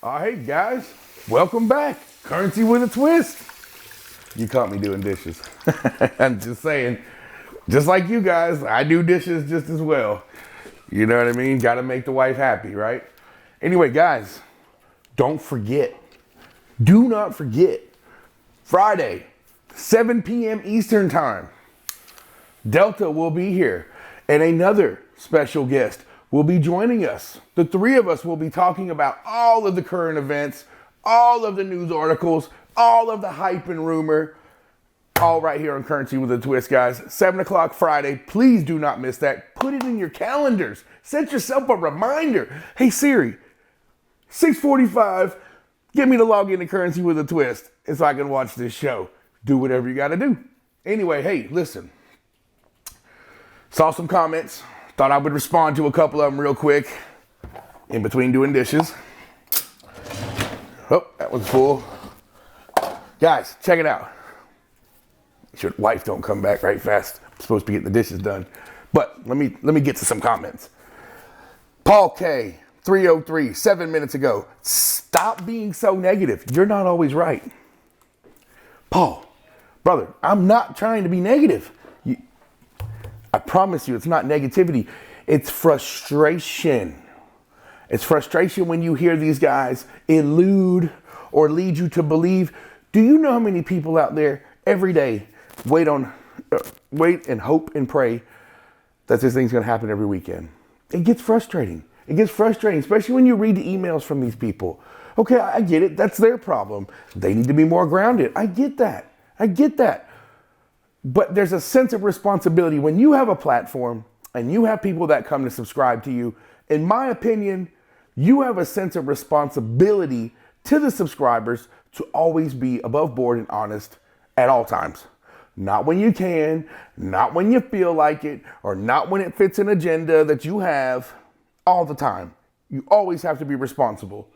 Hey guys, welcome back. Currency with a twist. You caught me doing dishes. I'm just saying, just like you guys, I do dishes just as well. You know what I mean? Got to make the wife happy, right? Anyway, guys, don't forget. Do not forget. Friday, 7 p.m. Eastern Time. Delta will be here, and another special guest will be joining us. The three of us will be talking about all of the current events, all of the news articles, all of the hype and rumor, all right here on Currency with a Twist, guys. 7 o'clock Friday. Please do not miss that. Put it in your calendars. Set yourself a reminder. Hey, Siri, 6:45, get me to log into Currency with a Twist and so I can watch this show. Do whatever you got to do. Anyway, hey, listen. Saw some comments. Thought I would respond to a couple of them real quick in between doing dishes. Oh, that was full. Guys, check it out. Your wife don't come back right fast. I'm supposed to be getting the dishes done. But let me get to some comments. Paul K, 303, 7 minutes ago. Stop being so negative. You're not always right. Paul, brother, I'm not trying to be negative. I promise you, it's not negativity. It's frustration. It's frustration when you hear these guys elude or lead you to believe. Do you know how many people out there every day wait and hope and pray that this thing's going to happen every weekend? It gets frustrating. It gets frustrating, especially when you read the emails from these people. Okay, I get it. That's their problem. They need to be more grounded. I get that. But there's a sense of responsibility when you have a platform and you have people that come to subscribe to you. In my opinion, you have a sense of responsibility to the subscribers to always be above board and honest at all times. Not when you can, not when you feel like it, or not when it fits an agenda that you have, all the time. You always have to be responsible.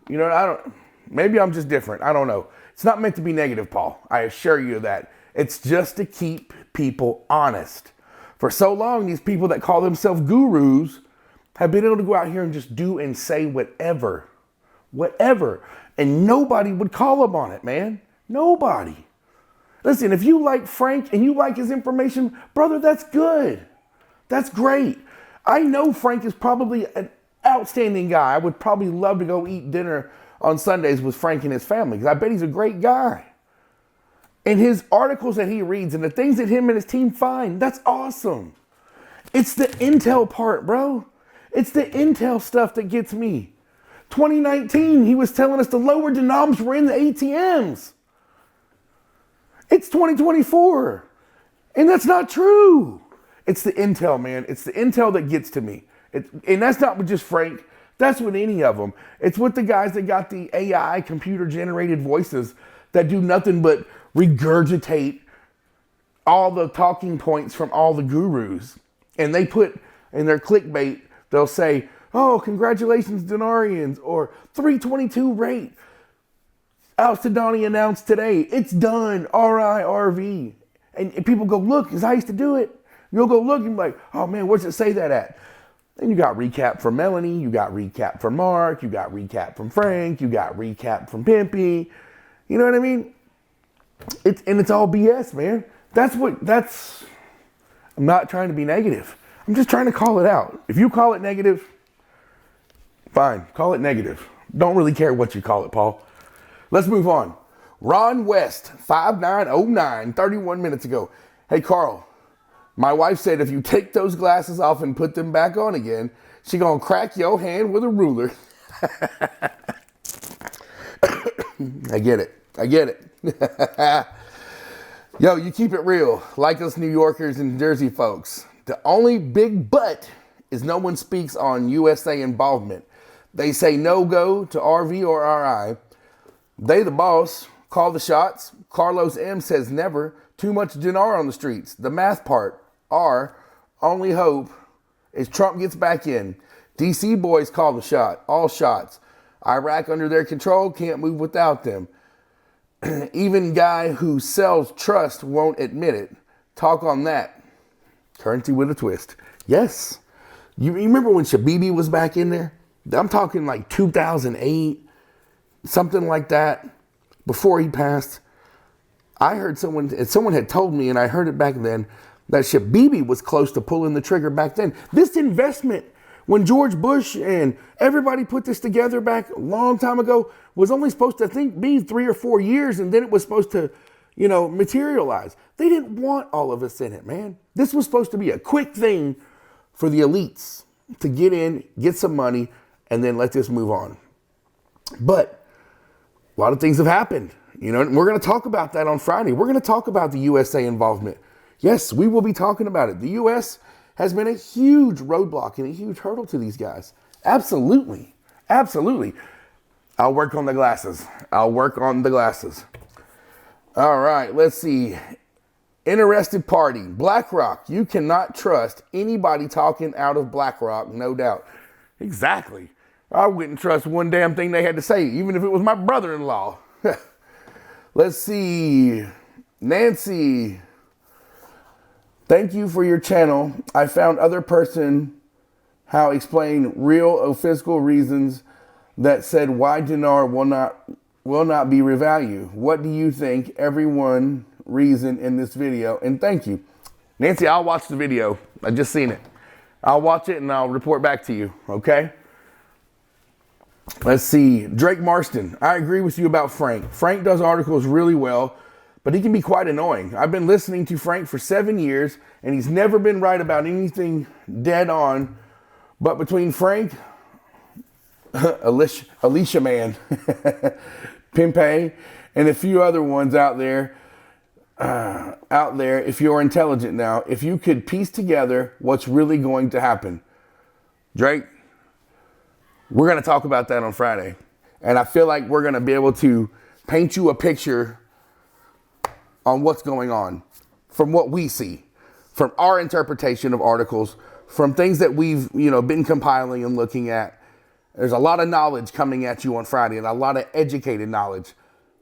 You know, maybe I'm just different. I don't know. It's not meant to be negative, Paul. I assure you of that. It's just to keep people honest. For so long, these people that call themselves gurus have been able to go out here and just do and say whatever. And nobody would call them on it, man. Nobody. Listen, if you like Frank and you like his information, brother, that's good. That's great. I know Frank is probably an outstanding guy. I would probably love to go eat dinner on Sundays with Frank and his family because I bet he's a great guy. And his articles that he reads and the things that him and his team find, that's awesome. It's the intel part, bro. It's the intel stuff that gets me. 2019, he was telling us the lower denoms were in the ATMs. It's 2024, and that's not true. It's the intel, man. It's the intel that gets to me. And that's not with just Frank. That's with any of them. It's with the guys that got the AI computer-generated voices that do nothing but regurgitate all the talking points from all the gurus. And they put in their clickbait, they'll say, oh, congratulations, Dinarians, or 322 rate. Al-Sudani announced today, it's done, RIRV. And people go, look, because I used to do it. You'll go look and be like, oh man, where's it say that at? Then you got recap from Melanie, you got recap from Mark, you got recap from Frank, you got recap from Pimpy. You know what I mean? It's all BS, man. I'm not trying to be negative. I'm just trying to call it out. If you call it negative, fine, call it negative. Don't really care what you call it, Paul. Let's move on. Ron West, 5909, 31 minutes ago. Hey, Carl, my wife said if you take those glasses off and put them back on again, she gonna crack your hand with a ruler. I get it. Yo, you keep it real, like us New Yorkers and Jersey folks. The only big but is no one speaks on USA involvement. They say no go to RV or RI. They the boss, call the shots. Carlos M says never. Too much dinar on the streets. The math part. Only hope is Trump gets back in. DC boys call the shot. All shots. Iraq under their control, can't move without them. Even guy who sells trust won't admit it. Talk on that. Currency with a twist. Yes. You remember when Shabibi was back in there? I'm talking like 2008, something like that before he passed. I heard someone had told me, and I heard it back then, that Shabibi was close to pulling the trigger back then. This investment, when George Bush and everybody put this together back a long time ago, was only supposed to be 3 or 4 years, and then it was supposed to, materialize. They didn't want all of us in it, man. This was supposed to be a quick thing for the elites to get in, get some money, and then let this move on. But a lot of things have happened. And we're going to talk about that on Friday. We're going to talk about the USA involvement. Yes, we will be talking about it. The U.S. has been a huge roadblock and a huge hurdle to these guys. Absolutely. Absolutely. I'll work on the glasses. All right, let's see. Interested party. BlackRock. You cannot trust anybody talking out of BlackRock, no doubt. Exactly. I wouldn't trust one damn thing they had to say, even if it was my brother-in-law. Let's see. Nancy. Thank you for your channel. I found other person how explain real or physical reasons that said why Dinar will not be revalued. What do you think? Everyone reason in this video. And thank you. Nancy, I'll watch the video. I just seen it. I'll watch it and I'll report back to you. Okay? Let's see. Drake Marston. I agree with you about Frank. Frank does articles really well, but he can be quite annoying. I've been listening to Frank for 7 years, and he's never been right about anything dead on. But between Frank, Alicia Man, Pimpe, and a few other ones out there, if you're intelligent now, if you could piece together what's really going to happen. Drake, we're going to talk about that on Friday. And I feel like we're going to be able to paint you a picture on what's going on from what we see, from our interpretation of articles, from things that we've, been compiling and looking at. There's a lot of knowledge coming at you on Friday, and a lot of educated knowledge.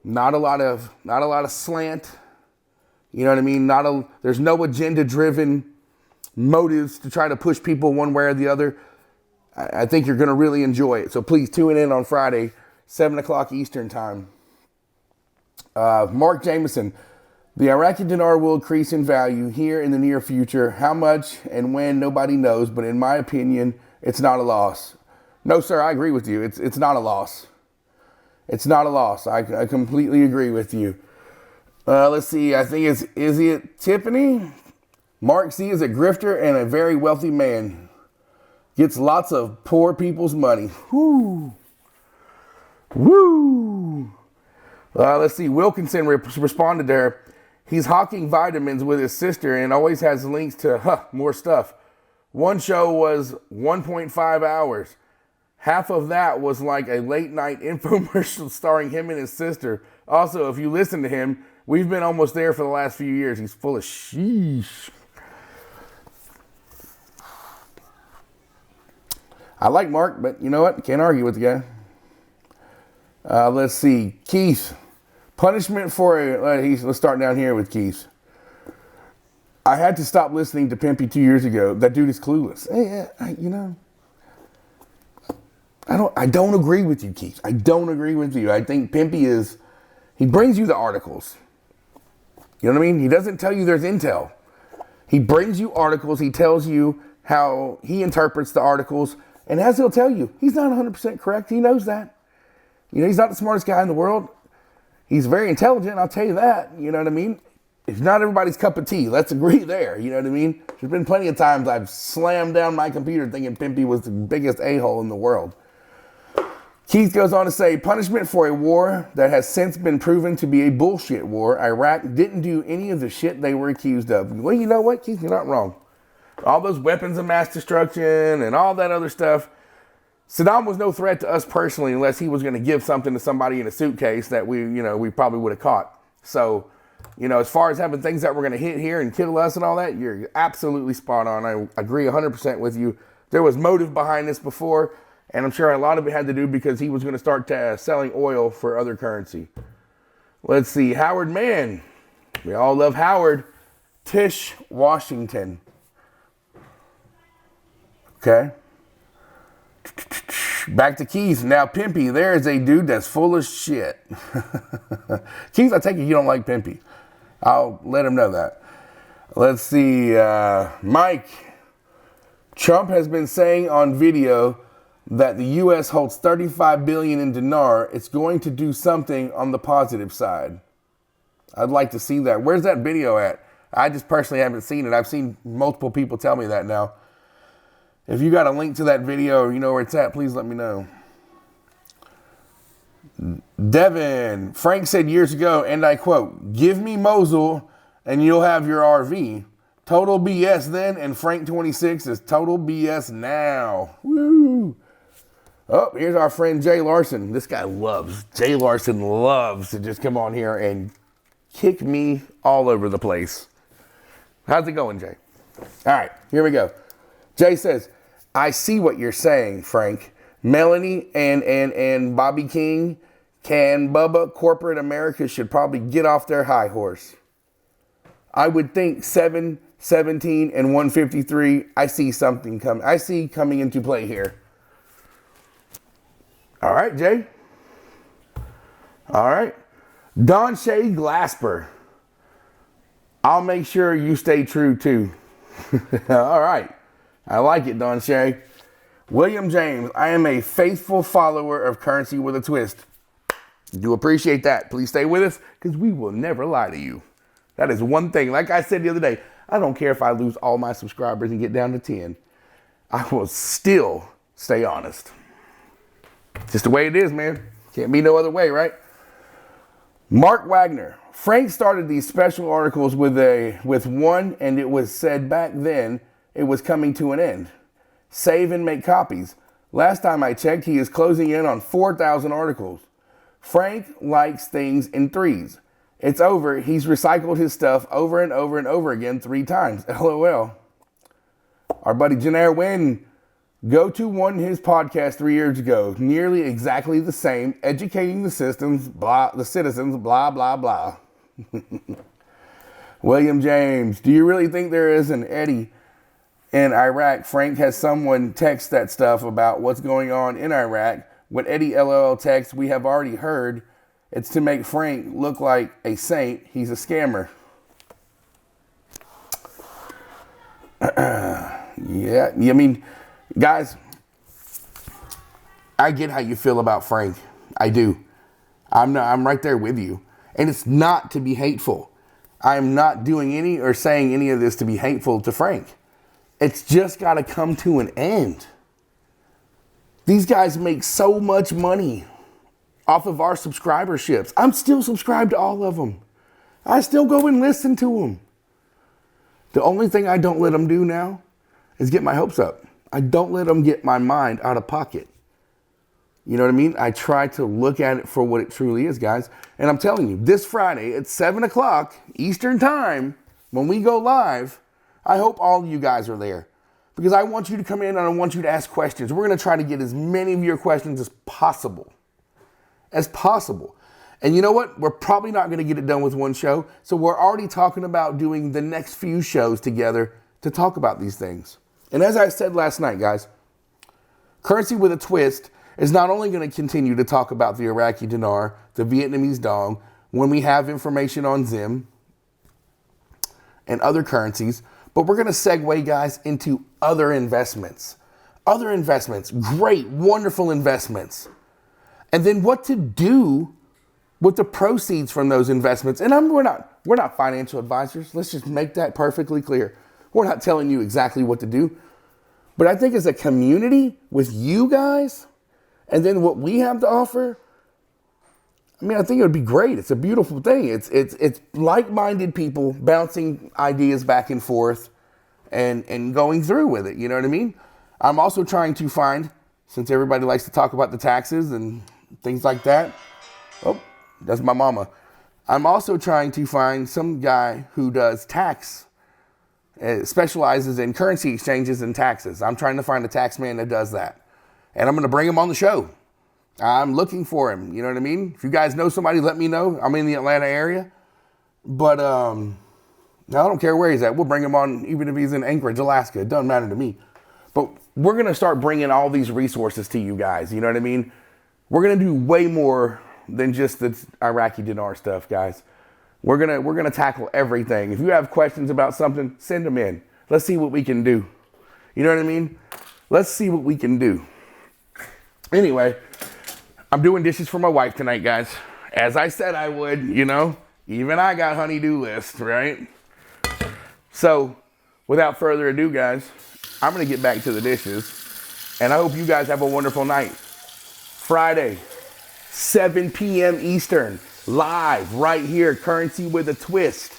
Not a lot of slant. You know what I mean? There's no agenda-driven motives to try to push people one way or the other. I think you're going to really enjoy it. So please tune in on Friday, 7 o'clock Eastern time. Mark Jameson. The Iraqi dinar will increase in value here in the near future. How much and when, nobody knows. But in my opinion, it's not a loss. No, sir, I agree with you. It's not a loss. It's not a loss. I completely agree with you. Let's see. I think is it Tiffany? Mark C is a grifter and a very wealthy man. Gets lots of poor people's money. Woo. Woo. Let's see. Wilkinson responded to her. He's hawking vitamins with his sister and always has links to more stuff. One show was 1.5 hours. Half of that was like a late night infomercial starring him and his sister. Also, if you listen to him, we've been almost there for the last few years. He's full of sheesh. I like Mark, but you know what? Can't argue with the guy. Let's see. Keith. Punishment for let's start down here with Keith. I had to stop listening to Pimpy 2 years ago. That dude is clueless. Hey, I don't agree with you, Keith. I don't agree with you. I think Pimpy he brings you the articles. You know what I mean? He doesn't tell you there's intel. He brings you articles. He tells you how he interprets the articles. And as he'll tell you, he's not 100% correct. He knows that. He's not the smartest guy in the world. He's very intelligent, I'll tell you that. You know what I mean? It's not everybody's cup of tea. Let's agree there. You know what I mean? There's been plenty of times I've slammed down my computer thinking Pimpy was the biggest a-hole in the world. Keith goes on to say, punishment for a war that has since been proven to be a bullshit war. Iraq didn't do any of the shit they were accused of. Well, you know what, Keith? You're not wrong. All those weapons of mass destruction and all that other stuff. Saddam was no threat to us personally unless he was going to give something to somebody in a suitcase that we probably would have caught. So, as far as having things that were going to hit here and kill us and all that, you're absolutely spot on. I agree 100% with you. There was motive behind this before, and I'm sure a lot of it had to do because he was going to start selling oil for other currency. Let's see. Howard Mann. We all love Howard. Tish Washington. Okay. Back to Keith. Now, Pimpy, there is a dude that's full of shit. Keith, I take it you don't like Pimpy. I'll let him know that. Let's see. Mike. Trump has been saying on video that the U.S. holds $35 billion in dinar. It's going to do something on the positive side. I'd like to see that. Where's that video at? I just personally haven't seen it. I've seen multiple people tell me that now. If you got a link to that video or you know where it's at, please let me know. Devin. Frank said years ago, and I quote, "Give me Mosul and you'll have your RV." Total BS then, and Frank 26 is total BS now. Woo! Oh, here's our friend Jay Larson. Jay Larson loves to just come on here and kick me all over the place. How's it going, Jay? All right, here we go. Jay says, I see what you're saying, Frank. Melanie and Bobby King, Bubba, corporate America should probably get off their high horse. I would think 717 and 153, I see something coming. I see coming into play here. All right, Jay. All right. Don Shay Glasper. I'll make sure you stay true, too. All right. I like it, Don Shay. William James. I am a faithful follower of Currency with a Twist. Do appreciate that. Please stay with us because we will never lie to you. That is one thing. Like I said the other day, I don't care if I lose all my subscribers and get down to 10. I will still stay honest. Just the way it is, man. Can't be no other way, right? Mark Wagner. Frank started these special articles with one, and it was said back then it was coming to an end. Save and make copies. Last time I checked, he is closing in on 4,000 articles. Frank likes things in threes. It's over. He's recycled his stuff over and over and over again 3 times. LOL. Our buddy Dinar Wynn. Go to his podcast 3 years ago. Nearly exactly the same. Educating the citizens, blah, blah, blah. William James. Do you really think there is an Eddie in Iraq? Frank has someone text that stuff about what's going on in Iraq. What Eddie LOL text we have already heard. It's to make Frank look like a saint. He's a scammer. Yeah, I mean, guys, I get how you feel about Frank. I do. I'm right there with you. And it's not to be hateful. I'm not doing any or saying any of this to be hateful to Frank. It's just got to come to an end. These guys make so much money off of our subscriberships. I'm still subscribed to all of them. I still go and listen to them. The only thing I don't let them do now is get my hopes up. I don't let them get my mind out of pocket. You know what I mean? I try to look at it for what it truly is, guys. And I'm telling you, this Friday at 7 o'clock Eastern Time, when we go live, I hope all of you guys are there. Because I want you to come in and I want you to ask questions. We're going to try to get as many of your questions as possible. And you know what? We're probably not going to get it done with one show. So we're already talking about doing the next few shows together to talk about these things. And as I said last night, guys, Currency with a Twist is not only going to continue to talk about the Iraqi dinar, the Vietnamese dong, when we have information on Zim and other currencies, but we're going to segue, guys, into other investments. Other investments, great, wonderful investments. And then what to do with the proceeds from those investments. And we're not financial advisors. Let's just make that perfectly clear. We're not telling you exactly what to do. But I think as a community with you guys, and then what we have to offer, I mean, I think it would be great. It's a beautiful thing. It's like-minded people bouncing ideas back and forth and going through with it. You know what I mean? I'm also trying to find, since everybody likes to talk about the taxes and things like that. Oh, that's my mama. I'm also trying to find some guy who does tax, specializes in currency exchanges and taxes. I'm trying to find a tax man that does that. And I'm going to bring him on the show. I'm looking for him. You know what I mean? If you guys know somebody, let me know. I'm in the Atlanta area. But I don't care where he's at. We'll bring him on even if he's in Anchorage, Alaska. It doesn't matter to me. But we're going to start bringing all these resources to you guys. You know what I mean? We're going to do way more than just the Iraqi dinar stuff, guys. We're going to tackle everything. If you have questions about something, send them in. Let's see what we can do. You know what I mean? Let's see what we can do. Anyway, I'm doing dishes for my wife tonight, guys. As I said I would, you know. Even I got honey-do list, right? So, without further ado, guys, I'm going to get back to the dishes. And I hope you guys have a wonderful night. Friday, 7 p.m. Eastern, live right here, Currency with a Twist.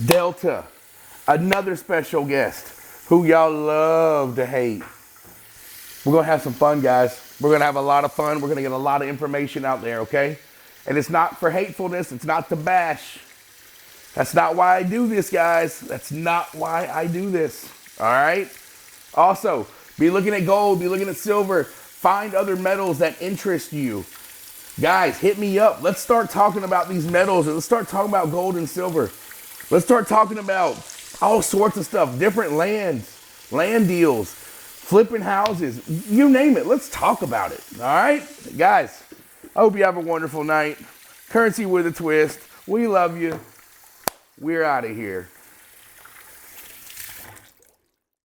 Delta, another special guest who y'all love to hate. We're going to have some fun, guys. We're going to have a lot of fun. We're going to get a lot of information out there, okay? And it's not for hatefulness. It's not to bash. That's not why I do this, guys. That's not why I do this, all right? Also, be looking at gold. Be looking at silver. Find other metals that interest you. Guys, hit me up. Let's start talking about these metals. And let's start talking about gold and silver. Let's start talking about all sorts of stuff, different lands, land deals, flipping houses, you name it. Let's talk about it, all right? Guys, I hope you have a wonderful night. Currency with a Twist. We love you. We're out of here.